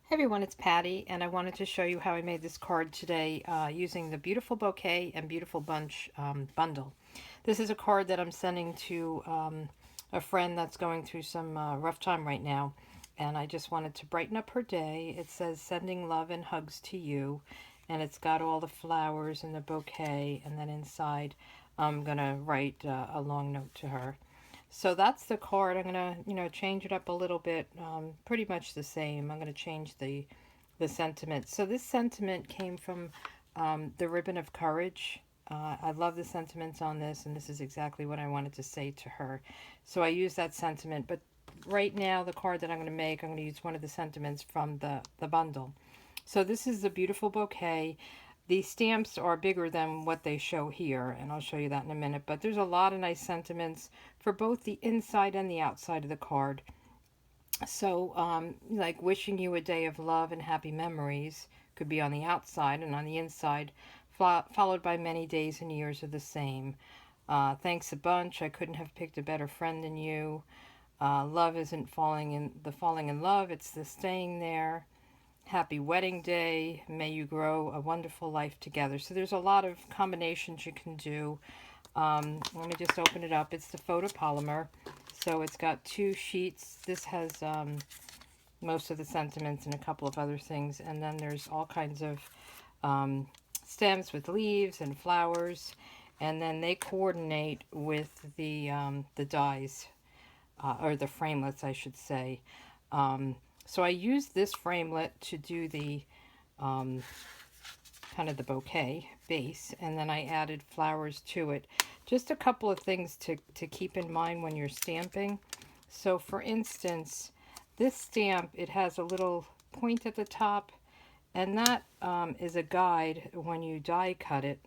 Hey everyone, it's Patty, and I wanted to show you how I made this card today using the Beautiful Bouquet and Beautiful Bunch bundle. This is a card that I'm sending to a friend that's going through some rough time right now, and I just wanted to brighten up her day. It says, "Sending love and hugs to you," and it's got all the flowers and the bouquet, and then inside I'm going to write a long note to her. So that's the card. I'm gonna, change it up a little bit. Pretty much the same. I'm gonna change the sentiment. So this sentiment came from the Ribbon of Courage. I love the sentiments on this, and this is exactly what I wanted to say to her. So I use that sentiment. But right now, the card that I'm gonna make, I'm gonna use one of the sentiments from the bundle. So this is the Beautiful Bouquet. These stamps are bigger than what they show here, and I'll show you that in a minute, but there's a lot of nice sentiments for both the inside and the outside of the card. So, like wishing you a day of love and happy memories could be on the outside, and on the inside, followed by many days and years of the same. Thanks a bunch. I couldn't have picked a better friend than you. Love isn't falling in love, it's the staying there. Happy wedding day. May you grow a wonderful life together. So there's a lot of combinations you can do. Let me just open it up. It's the photopolymer. So it's got two sheets. This has most of the sentiments and a couple of other things. And then there's all kinds of stems with leaves and flowers. And then they coordinate with the dies, or the framelets, I should say. So I used this framelit to do the um, kind of the bouquet base, and then I added flowers to it. Just a couple of things to keep in mind when you're stamping. So for instance, this stamp, it has a little point at the top, and that is a guide when you die cut it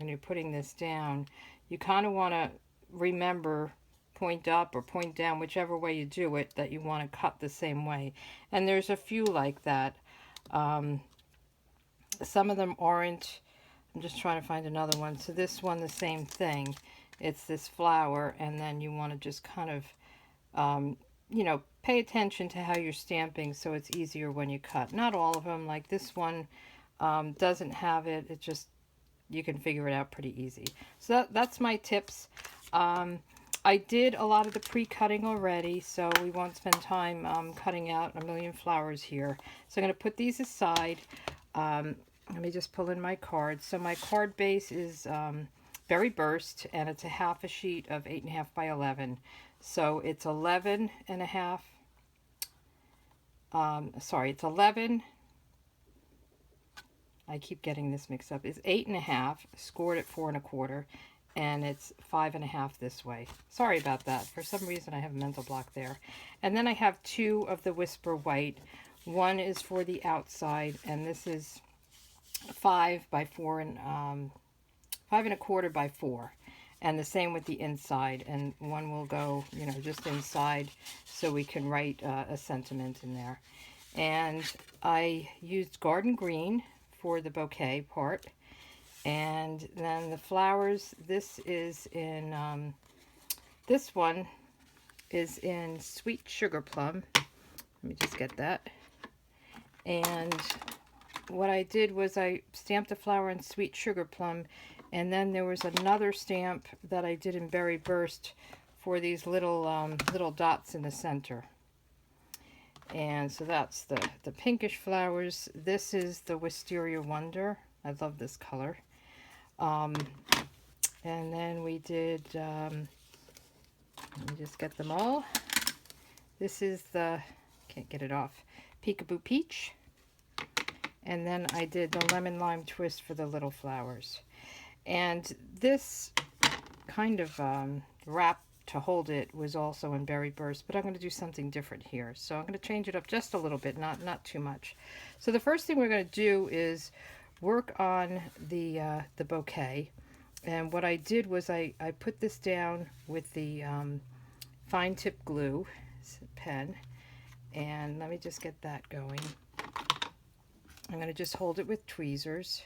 and you're putting this down. You kind of want to remember point up or point down, whichever way you do it, that you want to cut the same way. And there's a few like that. Um, some of them aren't. I'm just trying to find another one. So this one, the same thing. It's this flower, and then you want to just kind of, pay attention to how you're stamping so it's easier when you cut. Not all of them, like this one doesn't have it. It just, you can figure it out pretty easy. So that's my tips. I did a lot of the pre-cutting already, so we won't spend time cutting out a million flowers here. So I'm going to put these aside. Let me just pull in my card. So my card base is Berry Burst, and it's a half a sheet of 8.5 by 11. So it's 11 and a half. Sorry, it's 11. I keep getting this mixed up. It's 8.5, scored at 4 1/4, and it's 5.5 this way. Sorry about that. For some reason, I have a mental block there. And then I have two of the Whisper White. One is for the outside, and this is 5 by 4 and 5 1/4 by 4, and the same with the inside. And one will go, just inside, so we can write a sentiment in there. And I used garden green for the bouquet part, and then the flowers. This one is in Sweet Sugar Plum. Let me just get that. And what I did was I stamped a flower in Sweet Sugar Plum, and then there was another stamp that I did in Berry Burst for these little dots in the center. And so that's the pinkish flowers. This is the Wisteria Wonder. I love this color. And then we did, let me just get them all. This is can't get it off, Peekaboo Peach. And then I did the Lemon Lime Twist for the little flowers. And this kind of wrap to hold it was also in Berry Burst, but I'm going to do something different here. So I'm going to change it up just a little bit, not too much. So the first thing we're going to do is work on the bouquet. And what I did was I put this down with the fine tip glue pen. And let me just get that going. I'm going to just hold it with tweezers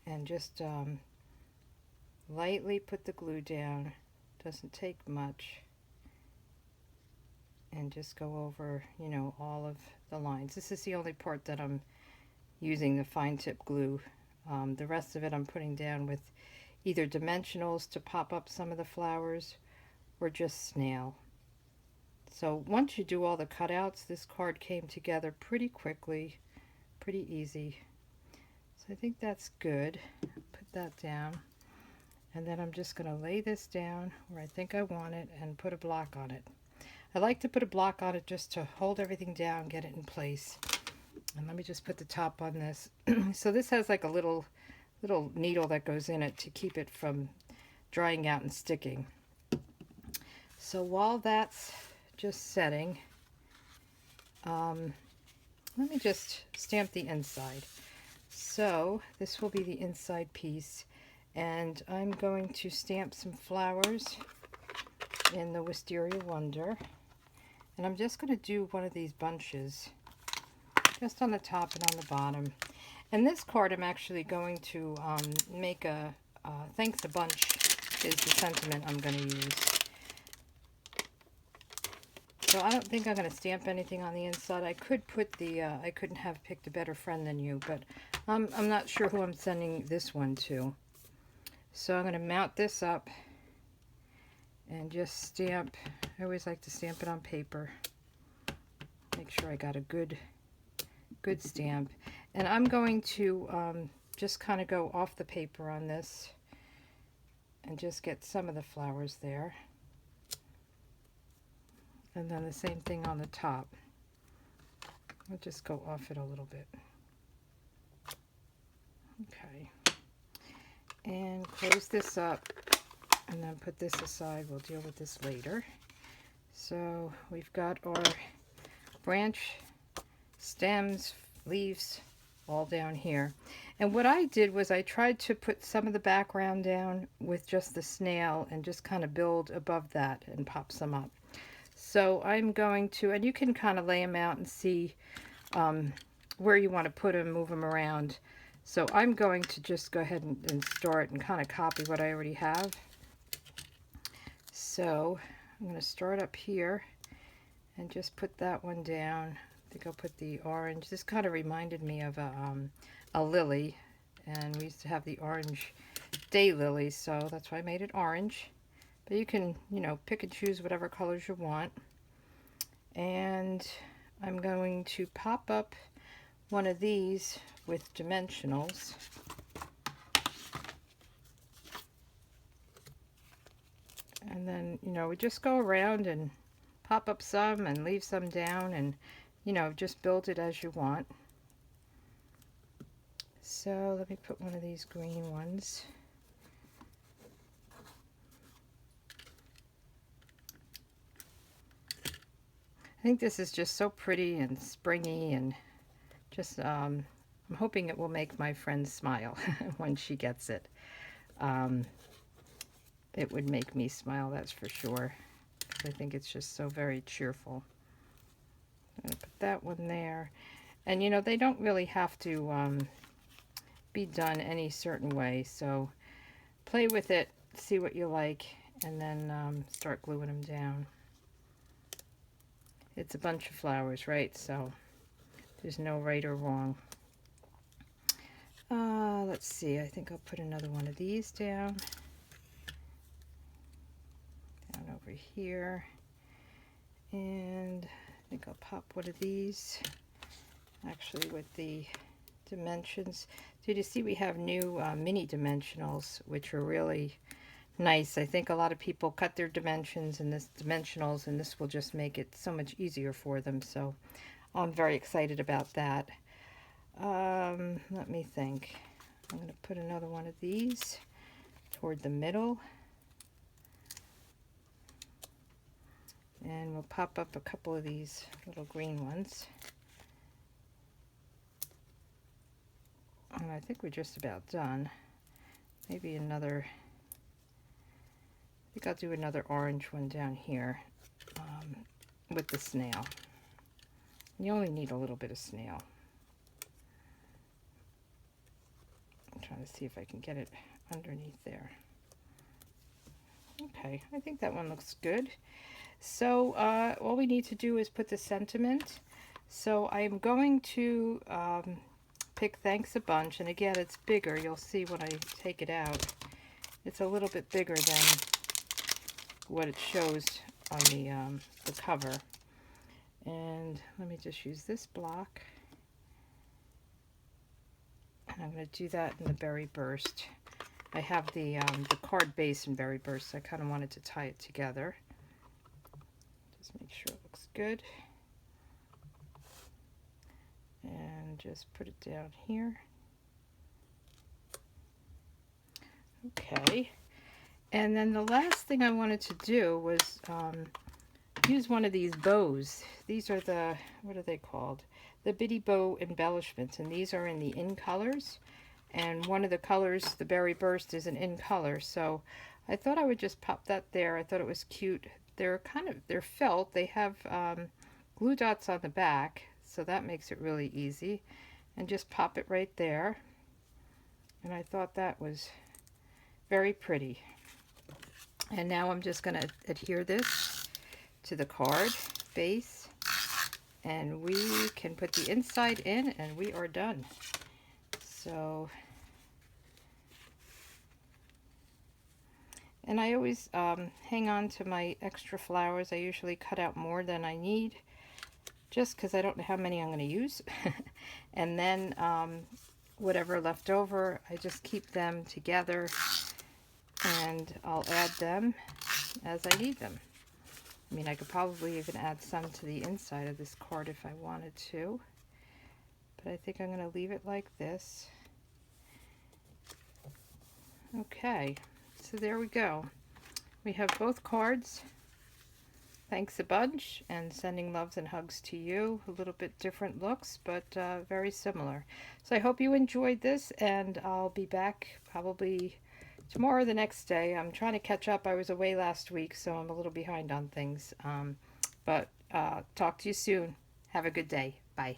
and just lightly put the glue down. Doesn't take much. and just go over, you know, all of the lines. This is the only part that I'm using the fine tip glue. The rest of it I'm putting down with either dimensionals to pop up some of the flowers or just snail. So once you do all the cutouts, this card came together pretty quickly, pretty easy. So I think that's good. Put that down. And then I'm just going to lay this down where I think I want it and put a block on it. I like to put a block on it just to hold everything down, get it in place. And let me just put the top on this. So this has like a little needle that goes in it to keep it from drying out and sticking. So while that's just setting, let me just stamp the inside. So this will be the inside piece, and I'm going to stamp some flowers in the Wisteria Wonder, and I'm just going to do one of these bunches just on the top and on the bottom. And this card I'm actually going to make a thanks a bunch is the sentiment I'm going to use. So I don't think I'm going to stamp anything on the inside. I could put the, I couldn't have picked a better friend than you, but I'm not sure who I'm sending this one to. So I'm going to mount this up and just stamp. I always like to stamp it on paper. Make sure I got a good stamp. And I'm going to just kind of go off the paper on this and just get some of the flowers there. And then the same thing on the top. I'll just go off it a little bit. Okay. And close this up and then put this aside. We'll deal with this later. So we've got our branch, stems, leaves all down here. And what I did was I tried to put some of the background down with just the snail and just kind of build above that and pop some up. So I'm going to, and you can kind of lay them out and see where you want to put them, move them around. So I'm going to just go ahead and start and kind of copy what I already have. So I'm going to start up here and just put that one down. I think I'll put the orange. This kind of reminded me of a lily, and we used to have the orange daylilies, so that's why I made it orange. But you can, you know, pick and choose whatever colors you want. And I'm going to pop up one of these with dimensionals. And then, you know, we just go around and pop up some and leave some down and, you know, just build it as you want. So let me put one of these green ones. I think this is just so pretty and springy, and just I'm hoping it will make my friend smile when she gets it. It would make me smile, that's for sure. I think it's just so very cheerful. I'm going to put that one there. And you know, they don't really have to be done any certain way, so play with it, see what you like, and then start gluing them down. It's a bunch of flowers, right? So there's no right or wrong. Let's see, I think I'll put another one of these down over here. And I think I'll pop one of these, actually with the dimensions. So you see we have new mini dimensionals, which are really nice. I think a lot of people cut their dimensions in this dimensionals, and this will just make it so much easier for them. So I'm very excited about that. Let me think. I'm going to put another one of these toward the middle. And we'll pop up a couple of these little green ones. And I think we're just about done. Maybe another, I think I'll do another orange one down here with the snail. You only need a little bit of snail. I'm trying to see if I can get it underneath there. Okay, I think that one looks good. So all we need to do is put the sentiment. So I'm going to pick Thanks a Bunch, and again it's bigger. You'll see when I take it out. It's a little bit bigger than what it shows on the cover. And let me just use this block. And I'm going to do that in the Berry Burst. I have the card base in Berry Burst, so I kind of wanted to tie it together. Just make sure it looks good. And just put it down here. Okay. And then the last thing I wanted to do was use one of these bows. These are the, what are they called? The Bitty Bow embellishments, and these are in the in colors. And one of the colors, the Berry Burst, is an in color. So I thought I would just pop that there. I thought it was cute. They're they're felt. They have glue dots on the back, so that makes it really easy. And just pop it right there. And I thought that was very pretty. And now I'm just going to adhere this to the card base, and we can put the inside in, and we are done. So, and I always hang on to my extra flowers. I usually cut out more than I need, just because I don't know how many I'm going to use. And then whatever left over, I just keep them together, and I'll add them as I need them. I mean, I could probably even add some to the inside of this card if I wanted to, but I think I'm going to leave it like this. Okay, so there we go. We have both cards. Thanks a bunch, and sending loves and hugs to you. A little bit different looks, but very similar. So I hope you enjoyed this, and I'll be back probably tomorrow or the next day. I'm trying to catch up. I was away last week, so I'm a little behind on things. But talk to you soon. Have a good day. Bye.